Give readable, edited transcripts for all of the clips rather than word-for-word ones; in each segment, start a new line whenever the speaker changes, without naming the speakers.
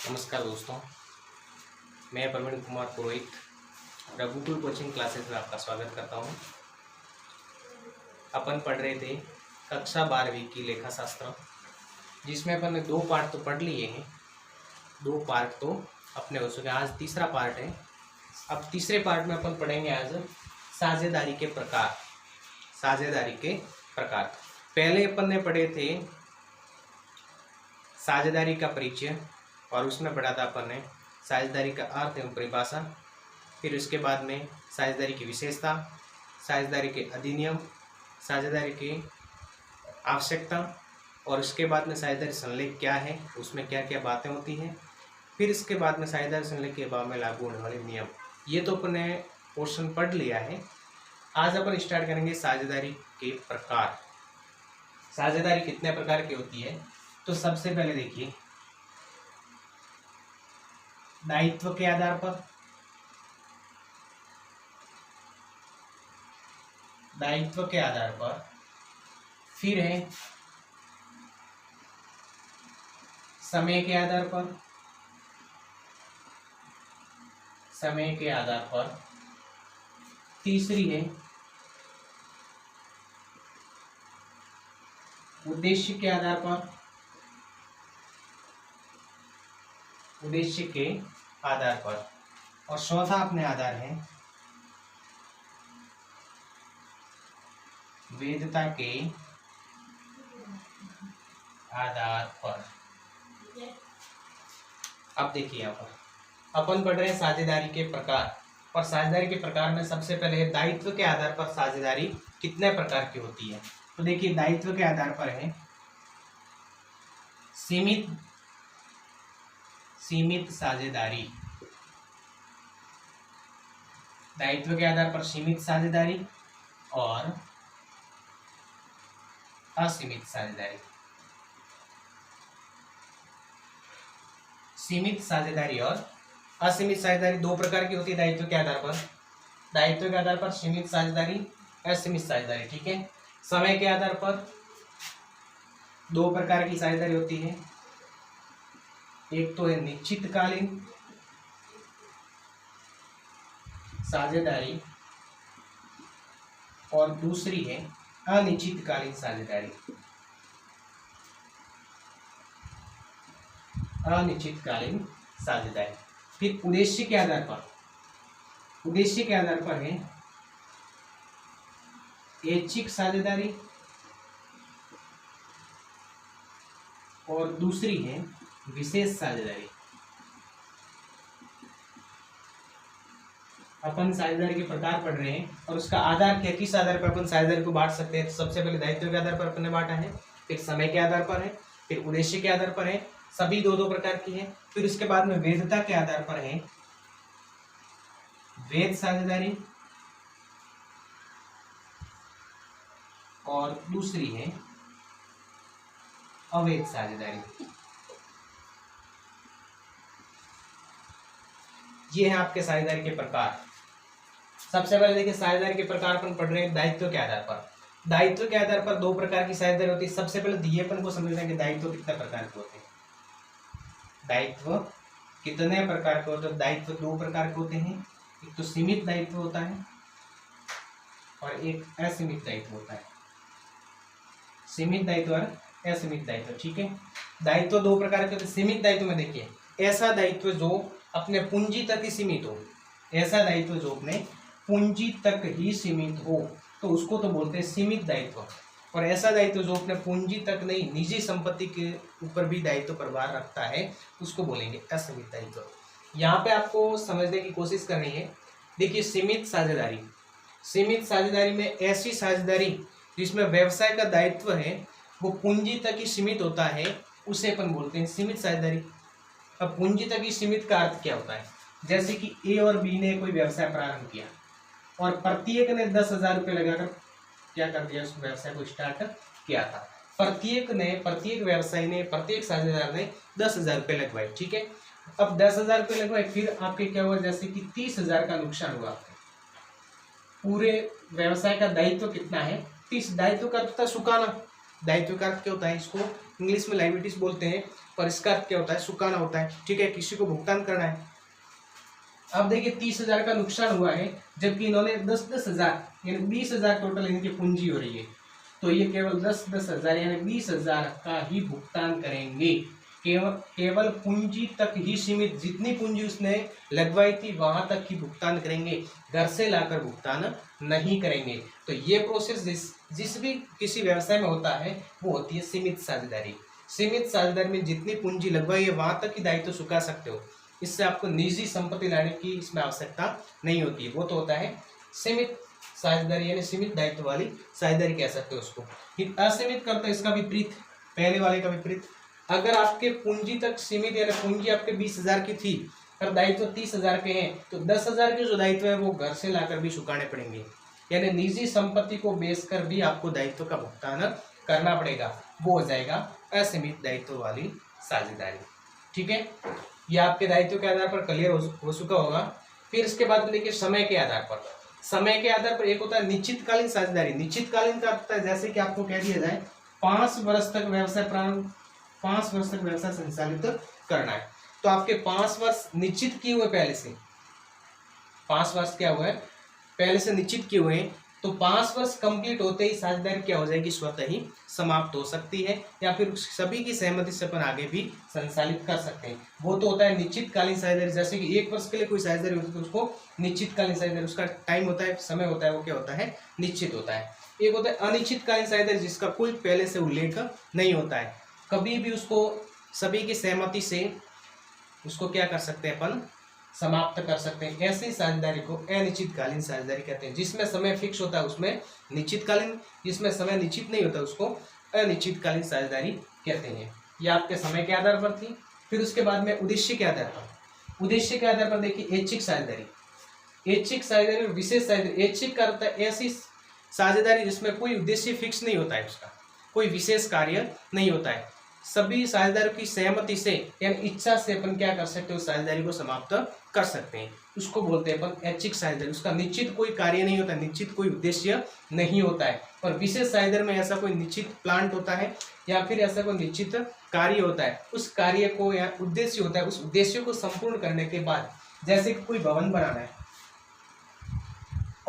नमस्कार दोस्तों, मैं प्रवीण कुमार पुरोहित रघुकुल कोचिंग क्लासेस में आपका स्वागत करता हूं। अपन पढ़ रहे थे कक्षा 12वीं की लेखा शास्त्र, जिसमें अपन ने 2 पार्ट तो पढ़ लिए हैं। 2 पार्ट तो अपने हो चुके, आज तीसरा पार्ट है। अब तीसरे पार्ट में अपन पढ़ेंगे आज साझेदारी के प्रकार। साझेदारी के प्रकार पहले अपन ने पढ़े थे साझेदारी का परिचय, और उसमें पढ़ा था अपन ने साझेदारी का अर्थ एवं परिभाषा। फिर उसके बाद में साझेदारी की विशेषता, साझेदारी के अधिनियम, साझेदारी की आवश्यकता, और उसके बाद में साझेदारी संलेख क्या है, उसमें क्या क्या बातें होती हैं। फिर इसके बाद में साझेदारी संलेख के बाद में लागू होने वाले नियम। ये तो अपन ने पोर्शन पढ़ लिया है। आज अपन स्टार्ट करेंगे साझेदारी के प्रकार। साझेदारी कितने प्रकार की होती है, तो सबसे पहले देखिए, दायित्व के आधार पर, दायित्व के आधार पर। फिर है समय के आधार पर, समय के आधार पर। तीसरी है उद्देश्य के आधार पर, उद्देश्य के आधार पर। और चौथा अपने आधार है वैधता के आधार पर। अब देखिए, यहाँ पर अपन पढ़ रहे हैं साझेदारी के प्रकार, और साझेदारी के प्रकार में सबसे पहले है दायित्व के आधार पर साझेदारी कितने प्रकार की होती है। तो देखिए, दायित्व के आधार पर है सीमित साझेदारी। दायित्व के आधार पर सीमित साझेदारी और असीमित साझेदारी। सीमित साझेदारी और असीमित साझेदारी 2 प्रकार की होती है दायित्व के आधार पर। दायित्व के आधार पर सीमित साझेदारी, असीमित साझेदारी, ठीक है। समय के आधार पर 2 प्रकार की साझेदारी होती है। एक तो है निश्चितकालीन साझेदारी और दूसरी है अनिश्चितकालीन साझेदारी। अनिश्चितकालीन साझेदारी। फिर उद्देश्य के आधार पर, उद्देश्य के आधार पर है ऐच्छिक साझेदारी और दूसरी है विशेष साझेदारी। अपन साझेदारी के प्रकार पढ़ रहे हैं, और उसका आधार क्या, किस आधार पर अपन साझेदारी को बांट सकते हैं। तो सबसे पहले दायित्व के आधार पर अपन ने बांटा है, फिर समय के आधार पर है, फिर उद्देश्य के आधार पर है। सभी 2-2 प्रकार की है। फिर उसके बाद में वैधता के आधार पर है वैध साझेदारी, और दूसरी है अवैध साझेदारी। ये है आपके साझेदारी के प्रकार। सबसे पहले देखिए, साझेदारी के प्रकार अपन पढ़ रहे हैं दायित्व के आधार पर। दायित्व के आधार पर 2 प्रकार की साझेदारी होती है। सबसे पहले दिए अपन को समझना है कि दायित्व कितने प्रकार के होते हैं। दायित्व कितने प्रकार के होते हैं। दायित्व 2 प्रकार के होते हैं। एक तो सीमित दायित्व होता है और एक असीमित दायित्व होता है। सीमित दायित्व और असीमित दायित्व, ठीक है। दायित्व 2 प्रकार के होते हैं। सीमित दायित्व में देखिए, ऐसा दायित्व जो अपने पूंजी तक ही सीमित हो, ऐसा दायित्व जो अपने पूंजी तक ही सीमित हो, तो उसको तो बोलते हैं सीमित दायित्व। और ऐसा दायित्व जो अपने पूंजी तक नहीं, निजी संपत्ति के ऊपर भी दायित्व प्रभार रखता है, उसको बोलेंगे असीमित दायित्व। यहाँ पे आपको समझने की कोशिश करनी है। देखिए, सीमित साझेदारी, सीमित साझेदारी में ऐसी साझेदारी जिसमें व्यवसाय का दायित्व है वो पूंजी तक ही सीमित होता है, उसे अपन बोलते हैं सीमित साझेदारी। अब पूंजी तक ही सीमित का अर्थ क्या होता है, जैसे कि ए और बी ने कोई व्यवसाय प्रारंभ किया और प्रत्येक ने 10,000 रुपये लगाकर क्या कर दिया, उस व्यवसाय को स्टार्ट किया था। प्रत्येक व्यवसायी ने, प्रत्येक साझेदार ने 10,000 रुपये लगवाए, ठीक है। अब 10,000 रुपये लगवाए, फिर आपके क्या हुआ, जैसे कि 30,000 का नुकसान हुआ। पूरे व्यवसाय का दायित्व कितना है, 30। दायित्व का अर्थ होता है सुखाना। दायित्व का अर्थ क्या होता है, इसको इंग्लिश में लाइबिलिटीज बोलते हैं, पर इसका अर्थ क्या होता है, चुकाना होता है। ठीक है, किसी को भुगतान करना है। अब देखिए 30,000 का नुकसान हुआ है, जबकि इन्होंने 10,000 यानी 20,000 टोटल इनकी पूंजी हो रही है, तो ये केवल 10,000 यानी 20,000 का ही भुगतान करेंगे। केवल पूंजी तक ही सीमित, जितनी पूंजी उसने लगवाई थी वहां तक ही भुगतान करेंगे, घर से लाकर भुगतान नहीं करेंगे। तो ये प्रोसेस जिस भी किसी व्यवसाय में होता है वो होती है सीमित साझेदारी। सीमित साझेदारी में जितनी पूंजी लगवाई है वहां तक ही दायित्व चुका सकते हो, इससे आपको निजी संपत्ति लाने की इसमें आवश्यकता नहीं होती है। वो तो होता है सीमित साझेदारी यानी सीमित दायित्व वाली साझेदारी कह सकते हो उसको। असीमित करते इसका विपरीत, पहले वाले का विपरीत। अगर आपके पूंजी तक सीमित यानी पूंजी आपके 20,000 की थी और दायित्व 30,000 के हैं, तो 10,000 के जो दायित्व है वो घर से लाकर भी चुकाने पड़ेंगे, यानी निजी संपत्ति को बेचकर भी आपको दायित्व का भुगतान करना पड़ेगा। वो हो जाएगा असीमित दायित्व वाली साझेदारी। ठीक है, ये आपके दायित्व के आधार पर क्लियर हो चुका होगा। फिर इसके बाद देखिए समय के आधार पर। समय के आधार पर एक होता है निश्चितकालीन साझेदारी। निश्चितकालीन का अर्थ है जैसे कि आपको कह दिया जाए 5 वर्ष तक व्यवसाय प्रारंभ, 5 वर्ष तक व्यवसाय संचालित करना है, तो आपके 5 वर्ष निश्चित किए हुए पहले से, 5 वर्ष क्या हुआ है पहले से निश्चित किए हुए हैं, तो 5 वर्ष कंप्लीट होते ही साझेदारी क्या हो जाएगी, स्वतः ही समाप्त हो सकती है, या फिर सभी की सहमति से अपन आगे भी संचालित कर सकते हैं। वो तो होता है निश्चितकालीन साझेदारी। जैसे कि 1 वर्ष के लिए कोई साझेदारी होती है तो उसको निश्चितकालीन साझेदारी, उसका टाइम होता है, समय होता है, वो क्या होता है, निश्चित होता है। एक होता है अनिश्चितकालीन साझेदारी जिसका कोई पहले से उल्लेख नहीं होता है, कभी भी उसको सभी की सहमति से उसको क्या कर सकते हैं, अपन समाप्त कर सकते हैं। ऐसी साझेदारी को अनिश्चितकालीन साझेदारी कहते हैं। जिसमें समय फिक्स होता है उसमें निश्चितकालीन, जिसमें समय निश्चित नहीं होता उसको अनिश्चितकालीन साझेदारी कहते हैं। ये आपके समय के आधार पर थी। फिर उसके बाद में उद्देश्य के आधार पर, उद्देश्य के आधार पर देखिए ऐच्छिक साझेदारी। ऐच्छिक साझेदारी और विशेष साझेदारी। ऐच्छिक का अर्थ है ऐसी साझेदारी जिसमें कोई उद्देश्य फिक्स नहीं होता है, उसका कोई विशेष कार्य नहीं होता है, सभी साझेदारों की सहमति से यानी इच्छा से अपन क्या कर सकते हो, साझेदारी को समाप्त कर सकते हैं, उसको बोलते हैं अपन ऐच्छिक साझेदारी। उसका निश्चित कोई कार्य नहीं होता, निश्चित कोई उद्देश्य नहीं होता है। और विशेष साझेदारी में ऐसा कोई निश्चित प्लांट होता है या फिर ऐसा कोई निश्चित कार्य होता है, उस कार्य को या उद्देश्य होता है, उस उद्देश्य को संपूर्ण करने के बाद, जैसे कि कोई भवन बनाना है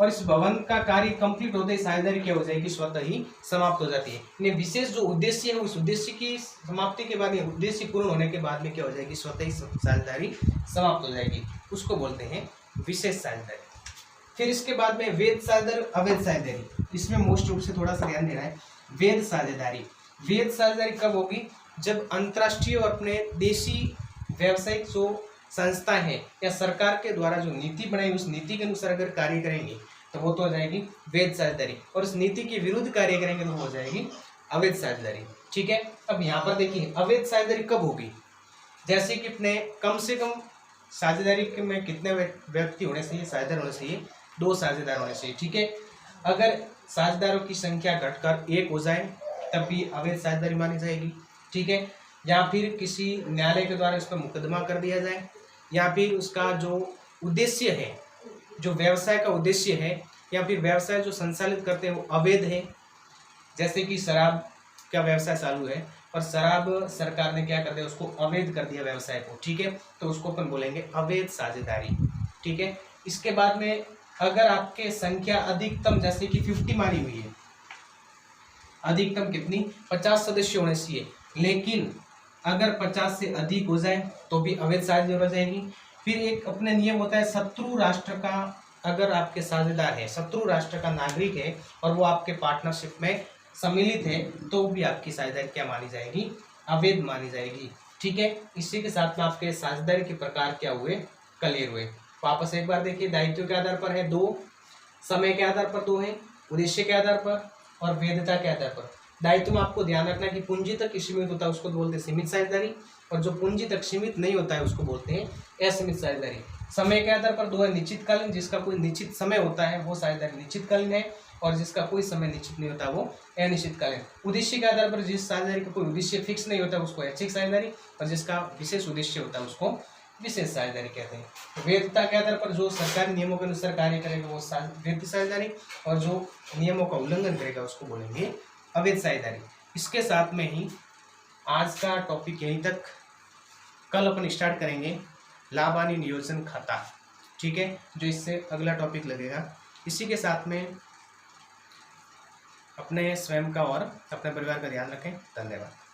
और इस भवन का कार्य कंप्लीट होते ही साझेदारी क्या हो जाएगी, स्वतः ही समाप्त हो जाती है। यानी विशेष जो उद्देश्य है उस उद्देश्य की समाप्ति के बाद, उद्देश्य पूर्ण होने के बाद में क्या हो जाएगी, स्वतः ही साझेदारी समाप्त हो जाएगी, उसको बोलते हैं विशेष साझेदारी। फिर इसके बाद में वैध साझेदारी, अवैध साझेदारी। इसमें मोस्ट रूप से थोड़ा सा ध्यान देना है। वैध साझेदारी, वैध साझेदारी कब होगी, जब अंतर्राष्ट्रीय और अपने देशी व्यावसायिक जो संस्थाएं हैं या सरकार के द्वारा जो नीति बनाई उस नीति के अनुसार अगर कार्य करेंगे तो वो तो हो जाएगी वैध साझेदारी, और उस नीति के विरुद्ध कार्य करेंगे तो हो जाएगी अवैध साझेदारी। ठीक है, अब यहाँ पर देखिए अवैध साझेदारी कब होगी, जैसे कि अपने कम से कम साझेदारी में कितने व्यक्ति होने चाहिए, साझेदार होने चाहिए, 2 साझेदार होने चाहिए। ठीक है, अगर साझेदारों की संख्या घटकर 1 हो जाए तब भी अवैध साझेदारी मानी जाएगी। ठीक है, या फिर किसी न्यायालय के द्वारा इस पर मुकदमा कर दिया जाए, या फिर उसका जो उद्देश्य है, जो व्यवसाय का उद्देश्य है या फिर व्यवसाय जो संचालित करते हैं वो अवैध है, जैसे कि शराब का व्यवसाय चालू है और शराब सरकार ने क्या कर दिया, उसको अवैध कर दिया व्यवसाय को। ठीक है, तो उसको अपन बोलेंगे अवैध साझेदारी। ठीक है, इसके बाद में अगर आपके संख्या अधिकतम जैसे कि 50 मानी हुई है, अधिकतम कितनी, 50 सदस्य होने चाहिए, लेकिन अगर 50 से अधिक हो जाए तो भी अवैध साझेदारी हो जाएगी। फिर एक अपने नियम होता है शत्रु राष्ट्र का, अगर आपके साझेदार है, शत्रु राष्ट्र का नागरिक है और वो आपके पार्टनरशिप में सम्मिलित है, तो भी आपकी साझेदारी क्या मानी जाएगी, अवैध मानी जाएगी। ठीक है, इसी के साथ में आपके साझेदारी के प्रकार क्या हुए, क्लियर हुए। वापस एक बार देखिए, दायित्व के आधार पर है 2, समय के आधार पर 2 है, उद्देश्य के आधार पर और वैधता के आधार पर। दायित्व में आपको ध्यान रखना है कि पूंजी तक सीमित होता है उसको बोलते हैं सीमित साझेदारी, और जो पूंजी तक सीमित नहीं होता है उसको बोलते हैं असीमित साझेदारी। समय के आधार पर 2 है निश्चितकालीन, जिसका कोई निश्चित समय होता है वो साझेदारी निश्चितकालीन है, और जिसका कोई समय निश्चित नहीं होता वो अनिश्चितकालीन। उद्देश्य के आधार पर जिस साझेदारी का कोई उद्देश्य फिक्स नहीं होता उसको ऐच्छिक साझेदारी, और जिसका विशेष उद्देश्य होता है उसको विशेष साझेदारी कहते हैं। वैधता के आधार पर जो सरकारी नियमों के अनुसार कार्य करेगा वो वैध साझेदारी, और जो नियमों का उल्लंघन करेगा उसको बोलेंगे अवैध साझेदारी। इसके साथ में ही आज का टॉपिक यहीं तक। कल अपन स्टार्ट करेंगे लाभ हानि नियोजन खाता, ठीक है, जो इससे अगला टॉपिक लगेगा। इसी के साथ में अपने स्वयं का और अपने परिवार का ध्यान रखें। धन्यवाद।